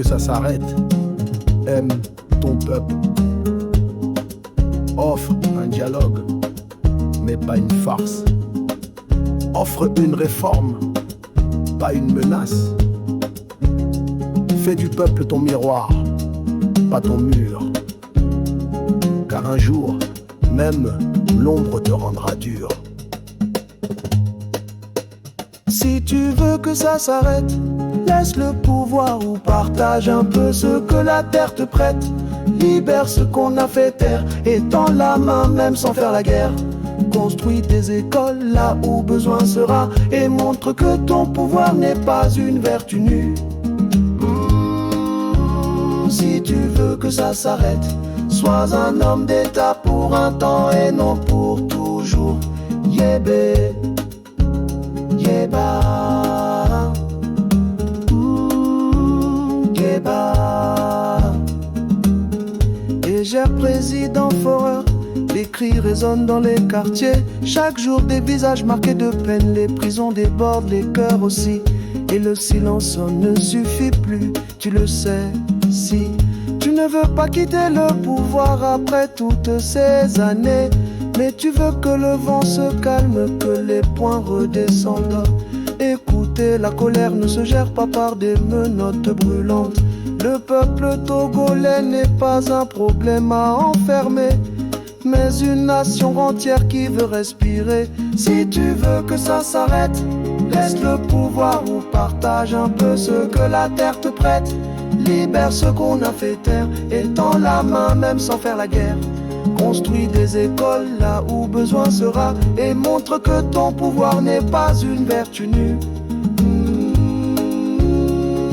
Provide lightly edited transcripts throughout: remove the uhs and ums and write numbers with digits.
que ça s'arrête. Aime ton peuple. Offre un dialogue, mais pas une farce. Offre une réforme, pas une menace. Fais du peuple ton miroir, pas ton mur. Car un jour, même l'ombre te rendra dur. Si tu veux que ça s'arrête, laisse le pouvoir ou partage un peu ce que la terre te prête. Libère ce qu'on a fait taire et tends la main même sans faire la guerre. Construis des écoles là où besoin sera et montre que ton pouvoir n'est pas une vertu nue. Si tu veux que ça s'arrête, sois un homme d'État pour un temps et non pour toujours. Yébé, yéba, yéba. Égère président Forer, les cris résonnent dans les quartiers. Chaque jour des visages marqués de peine, les prisons débordent, les cœurs aussi. Et le silence ne suffit plus, tu le sais. Si tu ne veux pas quitter le pouvoir après toutes ces années, mais tu veux que le vent se calme, que les poings redescendent. Écoutez, la colère ne se gère pas par des menottes brûlantes. Le peuple togolais n'est pas un problème à enfermer, mais une nation entière qui veut respirer. Si tu veux que ça s'arrête, laisse le pouvoir ou partage un peu ce que la terre te prête. Libère ce qu'on a fait taire et tends la main même sans faire la guerre. Construis des écoles là où besoin sera et montre que ton pouvoir n'est pas une vertu nue.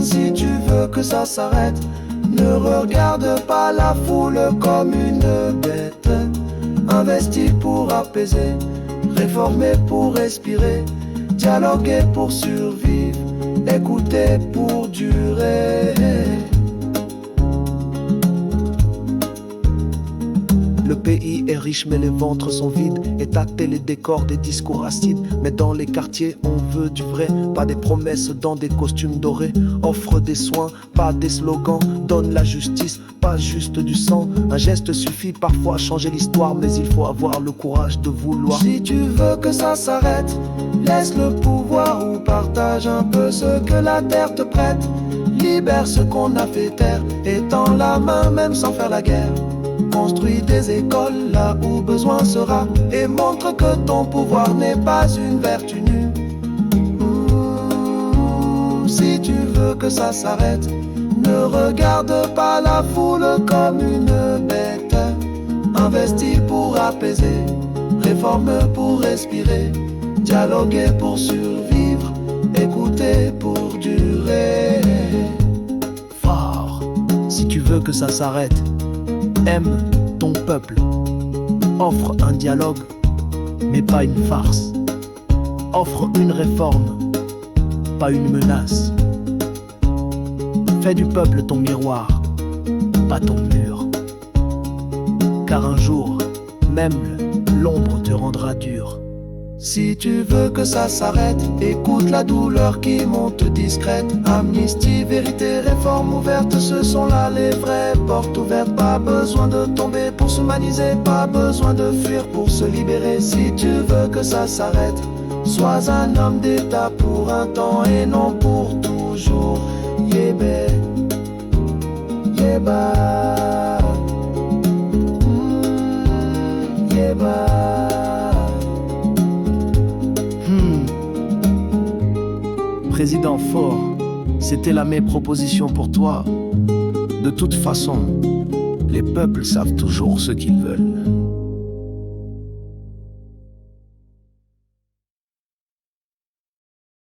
Si tu veux que ça s'arrête, ne regarde pas la foule comme une bête. Investis pour apaiser, réformer pour respirer, dialoguer pour survivre, écouter pour durer. Le pays est riche mais les ventres sont vides et tâter les décors des discours acides. Mais dans les quartiers on veut du vrai, pas des promesses dans des costumes dorés. Offre des soins, pas des slogans, donne la justice, pas juste du sang. Un geste suffit parfois à changer l'histoire, mais il faut avoir le courage de vouloir. Si tu veux que ça s'arrête, laisse le pouvoir ou partage un peu ce que la terre te prête. Libère ce qu'on a fait taire et tends la main même sans faire la guerre. Construis des écoles là où besoin sera et montre que ton pouvoir n'est pas une vertu nue. Si tu veux que ça s'arrête, ne regarde pas la foule comme une bête. Investis pour apaiser, réforme pour respirer, dialoguer pour survivre, écouter pour durer. Fort, si tu veux que ça s'arrête, aime ton peuple. Offre un dialogue, mais pas une farce. Offre une réforme, pas une menace. Fais du peuple ton miroir, pas ton mur. Car un jour, même l'ombre te rendra dur. Si tu veux que ça s'arrête, écoute la douleur qui monte discrète. Amnistie, vérité, réforme ouverte, ce sont là les vraies portes ouvertes. Pas besoin de tomber pour s'humaniser, pas besoin de fuir pour se libérer. Si tu veux que ça s'arrête, sois un homme d'État pour un temps et non pour toujours. Yébé, yéba, yéba. Président fort, c'était là mes propositions pour toi. De toute façon, les peuples savent toujours ce qu'ils veulent.